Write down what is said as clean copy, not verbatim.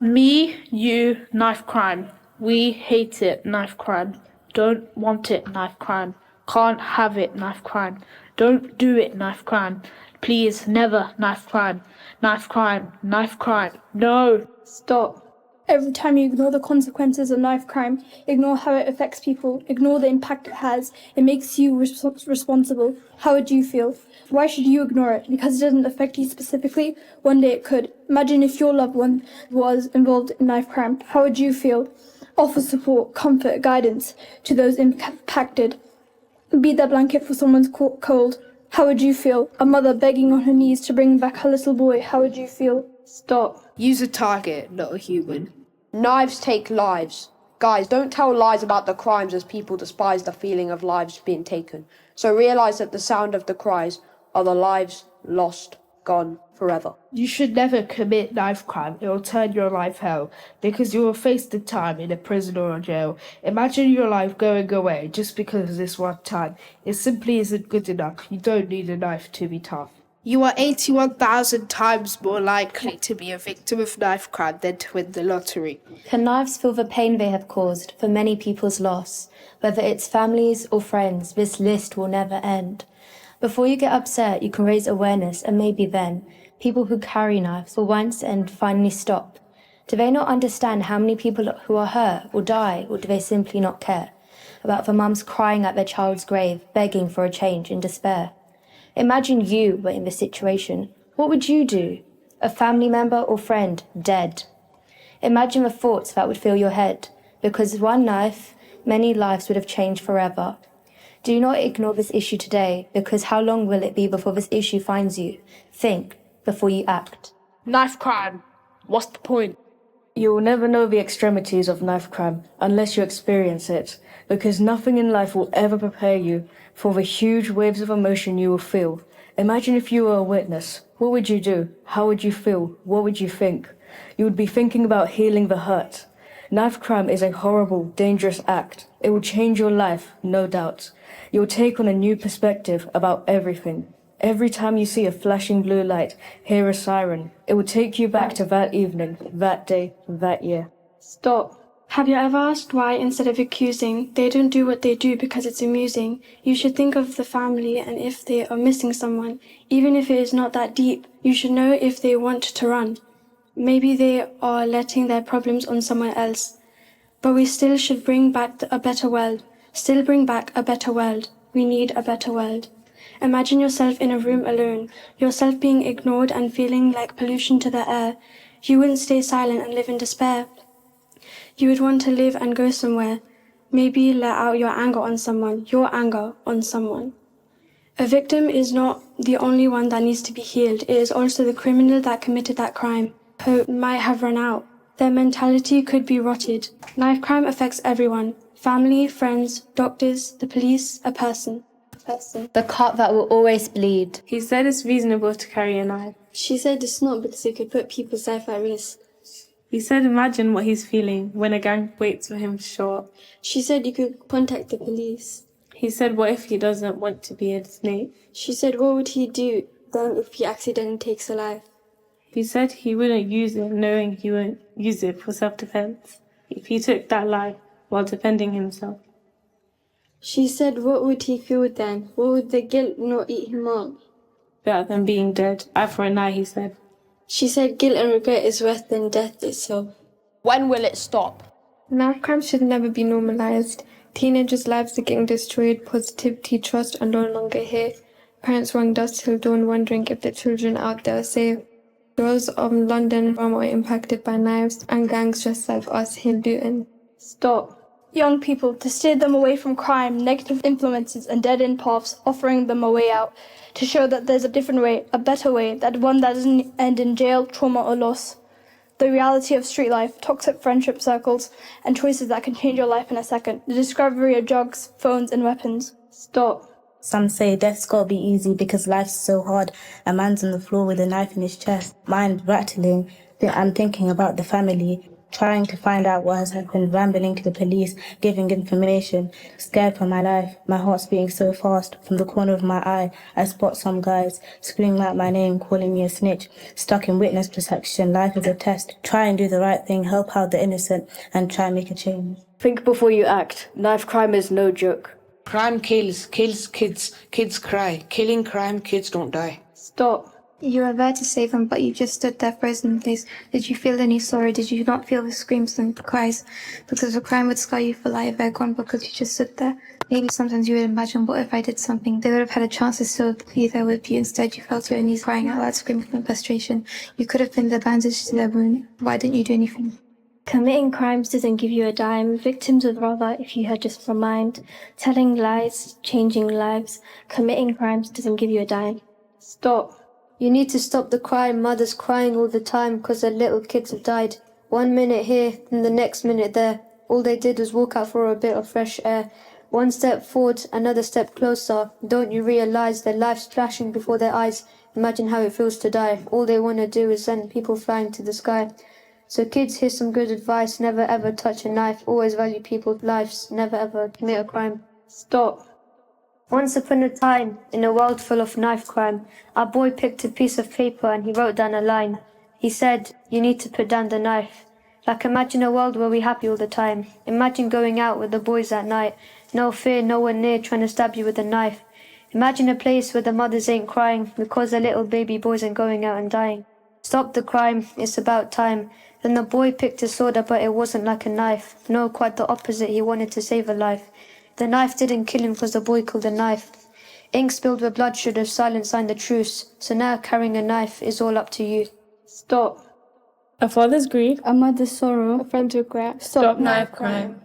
Me, you, knife crime. We hate it, knife crime. Don't want it, knife crime. Can't have it, knife crime. Don't do it, knife crime. Please, never, knife crime. Knife crime, knife crime. No! Stop. Every time you ignore the consequences of knife crime, ignore how it affects people, ignore the impact it has, it makes you responsible. How would you feel? Why should you ignore it? Because it doesn't affect you specifically? One day it could. Imagine if your loved one was involved in knife crime. How would you feel? Offer support, comfort, guidance to those impacted. Be that blanket for someone's cold. How would you feel? A mother begging on her knees to bring back her little boy. How would you feel? Stop. Use a target, not a human. Knives take lives. Guys, don't tell lies about the crimes as people despise the feeling of lives being taken. So realize that the sound of the cries are the lives lost, gone forever. You should never commit knife crime. It will turn your life hell because you will face the time in a prison or a jail. Imagine your life going away just because of this one time. It simply isn't good enough. You don't need a knife to be tough. You are 81,000 times more likely to be a victim of knife crime than to win the lottery. Can knives feel the pain they have caused for many people's loss? Whether it's families or friends, this list will never end. Before you get upset, you can raise awareness, and maybe then, people who carry knives will once and finally stop. Do they not understand how many people who are hurt will die, or do they simply not care? About the mums crying at their child's grave, begging for a change in despair. Imagine you were in this situation. What would you do? A family member or friend dead. Imagine the thoughts that would fill your head. Because one knife, many lives would have changed forever. Do not ignore this issue today, because how long will it be before this issue finds you? Think before you act. Knife crime. What's the point? You will never know the extremities of knife crime unless you experience it, because nothing in life will ever prepare you for the huge waves of emotion you will feel. Imagine if you were a witness. What would you do? How would you feel? What would you think? You would be thinking about healing the hurt. Knife crime is a horrible, dangerous act. It will change your life, no doubt. You'll take on a new perspective about everything. Every time you see a flashing blue light, hear a siren, it will take you back to that evening, that day, that year. Stop. Have you ever asked why, instead of accusing, they don't do what they do because it's amusing? You should think of the family, and if they are missing someone, even if it is not that deep, you should know if they want to run. Maybe they are letting their problems on someone else. But we still should bring back a better world. Still bring back a better world. We need a better world. Imagine yourself in a room alone, yourself being ignored and feeling like pollution to the air. You wouldn't stay silent and live in despair. You would want to live and go somewhere. Maybe let out your anger on someone, your anger on someone. A victim is not the only one that needs to be healed. It is also the criminal that committed that crime. Hope might have run out. Their mentality could be rotted. Knife crime affects everyone. Family, friends, doctors, the police, a person. The cut that will always bleed. He said it's reasonable to carry a knife. She said it's not because it could put people's life at risk. He said imagine what he's feeling when a gang waits for him to show up. She said you could contact the police. He said what if he doesn't want to be a snake? She said what would he do then if he accidentally takes a life? He said he wouldn't use it knowing he won't use it for self-defense if he took that life while defending himself. She said what would he feel then? What would the guilt not eat him up? Better than being dead. Eye for an eye, he said. She said guilt and regret is worse than death itself. When will it stop? Knife crime should never be normalized. Teenagers' lives are getting destroyed, positivity, trust are no longer here. Parents run dusk till dawn wondering if their children out there are safe. Girls of London are impacted by knives and gangs just like us here in Luton. Stop. Young people, to steer them away from crime, negative influences and dead-end paths, offering them a way out, to show that there's a different way, a better way, that one that doesn't end in jail, trauma or loss. The reality of street life, toxic friendship circles, and choices that can change your life in a second. The discovery of drugs, phones and weapons. Stop. Some say death's gotta be easy because life's so hard. A man's on the floor with a knife in his chest, mind rattling. I'm thinking about the family. trying to find out what has happened, rambling to the police, giving information, scared for my life, my heart's beating so fast. From the corner of my eye, I spot some guys screaming out my name, calling me a snitch, stuck in witness protection. Life is a test. Try and do the right thing, help out the innocent, and try and make a change. Think before you act. Knife crime is no joke. Crime kills kids. Kids cry. Killing crime, kids don't die. Stop. You were there to save him, but you just stood there frozen in place. Did you feel any sorrow? Did you not feel the screams and cries? Because the crime would scar you for life, they're gone because you just stood there. Maybe sometimes you would imagine, what if I did something? They would have had a chance to still be there with you. Instead, you fell to your knees crying out loud, screaming from frustration. You could have been the bandage to their wound. Why didn't you do anything? Committing crimes doesn't give you a dime. Victims would rather if you had just a mind. Telling lies, changing lives. Committing crimes doesn't give you a dime. Stop. You need to stop the crime. Mothers crying all the time because their little kids have died. 1 minute here, and the next minute there. All they did was walk out for a bit of fresh air. One step forward, another step closer. Don't you realize their life's flashing before their eyes? Imagine how it feels to die. All they want to do is send people flying to the sky. So kids, here's some good advice. Never ever touch a knife. Always value people's lives. Never ever commit a crime. Stop. Once upon a time, in a world full of knife crime, our boy picked a piece of paper and he wrote down a line. He said, "You need to put down the knife." Like, imagine a world where we're happy all the time. Imagine going out with the boys at night. No fear, no one near trying to stab you with a knife. Imagine a place where the mothers ain't crying because their little baby boys ain't going out and dying. Stop the crime, it's about time. Then the boy picked a sword up, but it wasn't like a knife. No, quite the opposite, he wanted to save a life. The knife didn't kill him because the boy killed the knife. Ink spilled with blood should have silence signed the truce. So now carrying a knife is all up to you. Stop. A father's grief. A mother's sorrow. A friend's regret. Stop knife crime.